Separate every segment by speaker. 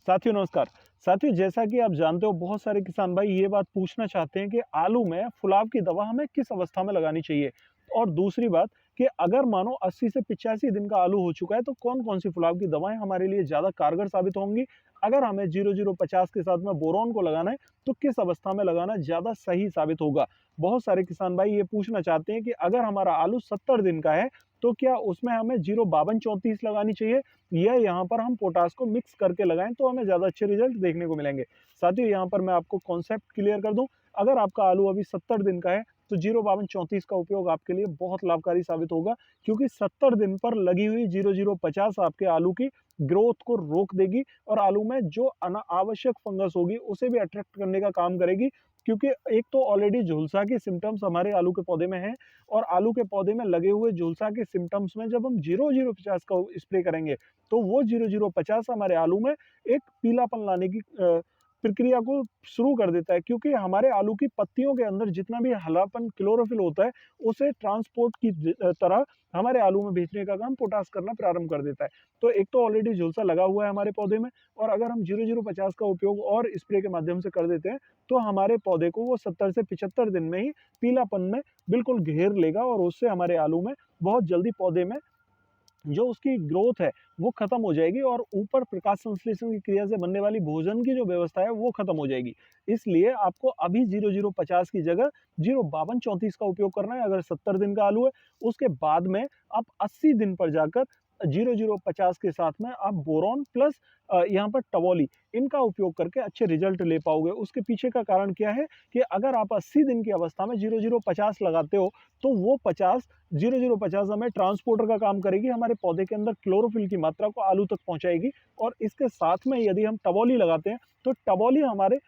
Speaker 1: साथियों नमस्कार। साथियों जैसा कि आप जानते हो बहुत सारे किसान भाई ये बात पूछना चाहते हैं कि आलू में फुलाव की दवा हमें किस अवस्था में लगानी चाहिए? और दूसरी बात कि अगर मानो 80 से 85 दिन का आलू हो चुका है तो कौन-कौन सी फुलाव की दवाएँ हमारे लिए ज़्यादा कारगर साबित होंगी? अगर हमें 0050 के साथ में बोरॉन को लगाना है तो किस अवस्था में लगाना ज़्यादा सही साबित होगा? बहुत सारे किसान भाई ये पूछना चाहते हैं कि अगर हमारा आलू 70 दिन का है तो क्या उसमें हमें 05234 लगानी चाहिए या यहाँ पर हम पोटाश को मिक्स करके लगाएं तो हमें ज़्यादा अच्छे रिजल्ट देखने को मिलेंगे। साथियों यहाँ पर मैं आपको कॉन्सेप्ट क्लियर कर दूं, अगर आपका आलू अभी 70 दिन का है तो 05234 का उपयोग आपके लिए बहुत लाभकारी साबित होगा, क्योंकि 70 दिन पर लगी हुई 0050 आपके आलू की ग्रोथ को रोक देगी और आलू में जो अनावश्यक फंगस होगी उसे भी अट्रैक्ट करने का काम करेगी। क्योंकि एक तो ऑलरेडी झुलसा के सिम्टम्स हमारे आलू के पौधे में हैं और आलू के पौधे में लगे हुए झुलसा के सिम्टम्स में जब हम 0050 का स्प्रे करेंगे तो वो 0050 हमारे आलू में एक पीलापन लाने की प्रक्रिया को शुरू कर देता है, क्योंकि हमारे आलू की पत्तियों के अंदर जितना भी हलापन क्लोरोफिल होता है उसे ट्रांसपोर्ट की तरह हमारे आलू में भेजने का काम पोटाश करना प्रारंभ कर देता है। तो एक तो ऑलरेडी झुलसा लगा हुआ है हमारे पौधे में, और अगर हम 0050 का उपयोग और स्प्रे के माध्यम से कर देते हैं तो हमारे पौधे को वो 70 से 75 दिन में ही पीलापन में बिल्कुल घेर लेगा और उससे हमारे आलू में बहुत जल्दी पौधे में जो उसकी ग्रोथ है वो खत्म हो जाएगी और ऊपर प्रकाश संश्लेषण की क्रिया से बनने वाली भोजन की जो व्यवस्था है वो खत्म हो जाएगी। इसलिए आपको अभी 0050 की जगह 05234 का उपयोग करना है अगर 70 दिन का आलू है। उसके बाद में आप 80 दिन पर जाकर 0050 के साथ में आप बोरॉन प्लस यहाँ पर टवोली इनका उपयोग करके अच्छे रिजल्ट ले पाओगे। उसके पीछे का कारण क्या है कि अगर आप 80 दिन की अवस्था में 0050 लगाते हो तो वो 0050 हमें ट्रांसपोर्टर का काम करेगी, हमारे पौधे के अंदर क्लोरोफिल की मात्रा को आलू तक पहुंचाएगी। और इसके साथ में यदि हम टवोली लगाते हैं तो टवोली हमारे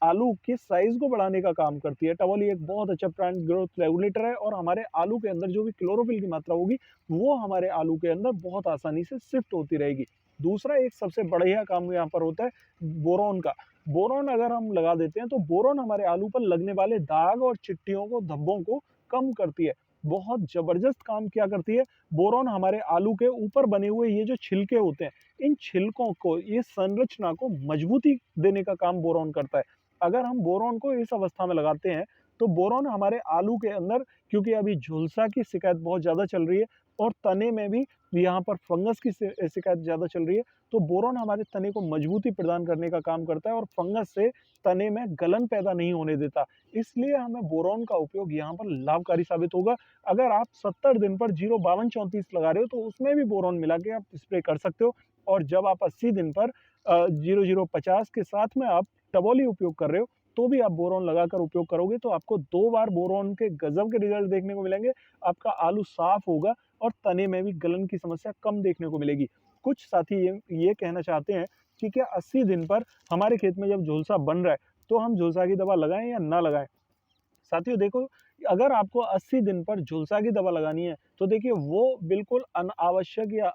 Speaker 1: आलू के साइज को बढ़ाने का काम करती है। टवोली एक बहुत अच्छा प्लांट ग्रोथ रेगुलेटर है और हमारे आलू के अंदर जो भी क्लोरोफिल की मात्रा होगी वो हमारे आलू के अंदर बहुत आसानी से शिफ्ट होती रहेगी। दूसरा एक सबसे बढ़िया काम यहाँ पर होता है बोरॉन का। बोरॉन अगर हम लगा देते हैं तो बोरॉन हमारे आलू पर लगने वाले दाग और चिट्टियों को, धब्बों को कम करती है। बहुत जबरदस्त काम क्या करती है बोरॉन, हमारे आलू के ऊपर बने हुए ये जो छिलके होते हैं इन छिलकों को, ये संरचना को मजबूती देने का काम बोरॉन करता है। अगर हम बोरॉन को इस अवस्था में लगाते हैं तो बोरॉन हमारे आलू के अंदर, क्योंकि अभी झुलसा की शिकायत बहुत ज़्यादा चल रही है और तने में भी यहाँ पर फंगस की शिकायत ज़्यादा चल रही है, तो बोरॉन हमारे तने को मजबूती प्रदान करने का काम करता है और फंगस से तने में गलन पैदा नहीं होने देता। इसलिए हमें बोरॉन का उपयोग यहाँ पर लाभकारी साबित होगा। अगर आप 70 दिन पर 05234 लगा रहे हो तो उसमें भी बोरॉन मिला के आप स्प्रे कर सकते हो। और जब आप 80 दिन पर 0050 के साथ में आप टवोली उपयोग कर रहे हो तो भी आप बोरॉन लगाकर उपयोग करोगे तो आपको 2 बार बोरॉन के गजब के रिजल्ट देखने को मिलेंगे। आपका आलू साफ होगा और तने में भी गलन की समस्या कम देखने को मिलेगी। कुछ साथी ये कहना चाहते हैं कि क्या 80 दिन पर हमारे खेत में जब झुलसा बन रहा है तो हम झुलसा की दवा लगाएं या ना लगाएं? साथियों देखो, अगर आपको 80 दिन पर झुलसा की दवा लगानी है तो देखिए वो बिल्कुल अनावश्यक या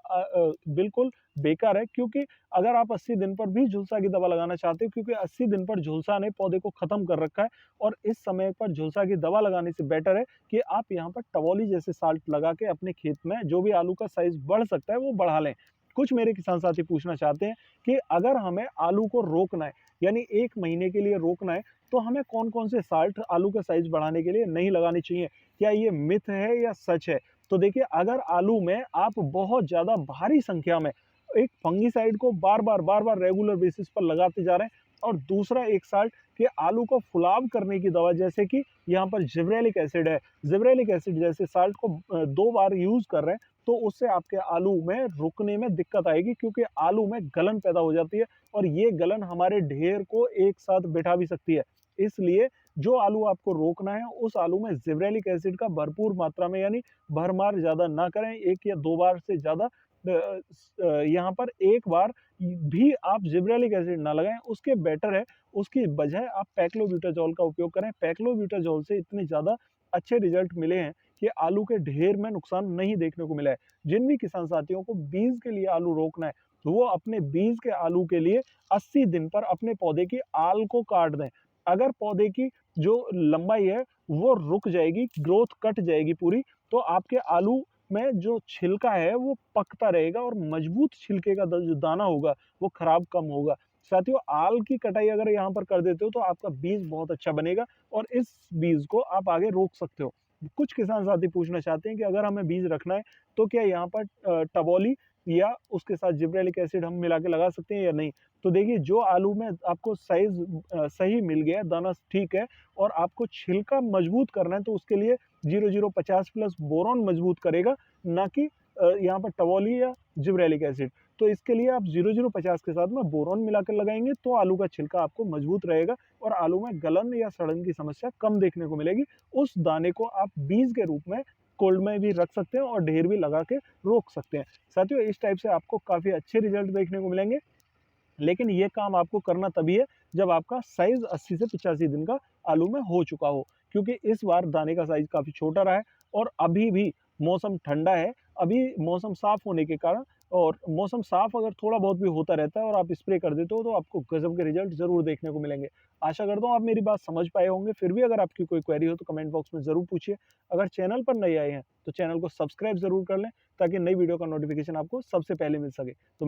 Speaker 1: बिल्कुल बेकार है, क्योंकि अगर आप 80 दिन पर भी झुलसा की दवा लगाना चाहते हो, क्योंकि 80 दिन पर झुलसा ने पौधे को खत्म कर रखा है और इस समय पर झुलसा की दवा लगाने से बेटर है कि आप यहाँ पर टवोली जैसे साल्ट लगा के अपने खेत में जो भी आलू का साइज बढ़ सकता है वो बढ़ा लें। कुछ मेरे किसान साथी पूछना चाहते हैं कि अगर हमें आलू को रोकना है, यानी 1 महीने के लिए रोकना है, तो हमें कौन-कौन से साल्ट आलू का साइज़ बढ़ाने के लिए नहीं लगानी चाहिए? क्या ये मिथ है या सच है? तो देखिए, अगर आलू में आप बहुत ज़्यादा भारी संख्या में एक फंगिसाइड को बार-बार रेगुलर बेसिस पर लगाते जा रहे हैं और दूसरा एक साल्ट कि आलू को फुलाव करने की दवा, जैसे कि यहाँ पर जिब्रेलिक एसिड है, जिब्रेलिक एसिड जैसे साल्ट को 2 बार यूज़ कर रहे हैं, तो उससे आपके आलू में रुकने में दिक्कत आएगी, क्योंकि आलू में गलन पैदा हो जाती है और ये गलन हमारे ढेर को एक साथ बिठा भी सकती है। इसलिए जो आलू आपको रोकना है उस आलू में जिब्रेलिक एसिड का भरपूर मात्रा में, यानी भरमार ज़्यादा ना करें, 1 या 2 बार से ज़्यादा यहाँ पर 1 बार भी आप जिब्रेलिक एसिड ना लगाएँ, उसके बेटर है उसकी बजाय आप पैक्लोब्यूटाजॉल का उपयोग करें। पैक्लोब्यूटाजॉल से इतने ज़्यादा अच्छे रिजल्ट मिले हैं कि आलू के ढेर में नुकसान नहीं देखने को मिला है। जिन भी किसान साथियों को बीज के लिए आलू रोकना है, तो वो अपने बीज के आलू के लिए 80 दिन पर अपने पौधे की आल को काट दें। अगर पौधे की जो लंबाई है वो रुक जाएगी, ग्रोथ कट जाएगी पूरी, तो आपके आलू में जो छिलका है वो पकता रहेगा और मजबूत छिलके का जो दाना होगा वो खराब कम होगा। साथियों, आल की कटाई अगर यहाँ पर कर देते हो तो आपका बीज बहुत अच्छा बनेगा और इस बीज को आप आगे रोक सकते हो। कुछ किसान साथी पूछना चाहते हैं कि अगर हमें बीज रखना है तो क्या यहाँ पर टबोली या उसके साथ जिब्रेलिक एसिड हम मिला के लगा सकते हैं या नहीं? तो देखिए, जो आलू में आपको साइज़ सही मिल गया, दाना ठीक है और आपको छिलका मजबूत करना है तो उसके लिए 0050 प्लस बोरॉन मजबूत करेगा, ना कि यहाँ पर टबोली या जिब्रेलिक एसिड। तो इसके लिए आप 0050 के साथ में बोरॉन मिलाकर लगाएँगे तो आलू का छिलका आपको मजबूत रहेगा और आलू में गलन या सड़न की समस्या कम देखने को मिलेगी। उस दाने को आप बीज के रूप में कोल्ड में भी रख सकते हैं और ढेर भी लगा के रोक सकते हैं। साथियों, इस टाइप से आपको काफ़ी अच्छे रिज़ल्ट देखने को मिलेंगे। लेकिन ये काम आपको करना तभी है जब आपका साइज़ 80 से 85 दिन का आलू में हो चुका हो, क्योंकि इस बार दाने का साइज़ काफ़ी छोटा रहा है और अभी भी मौसम ठंडा है। अभी मौसम साफ़ होने के कारण और मौसम साफ़ अगर थोड़ा बहुत भी होता रहता है और आप स्प्रे कर देते हो तो आपको गज़ब के रिज़ल्ट ज़रूर देखने को मिलेंगे। आशा करता हूँ आप मेरी बात समझ पाए होंगे। फिर भी अगर आपकी कोई क्वेरी हो तो कमेंट बॉक्स में ज़रूर पूछिए। अगर चैनल पर नए आए हैं तो चैनल को सब्सक्राइब ज़रूर कर लें ताकि नई वीडियो का नोटिफ़िकेशन आपको सबसे पहले मिल सके। तो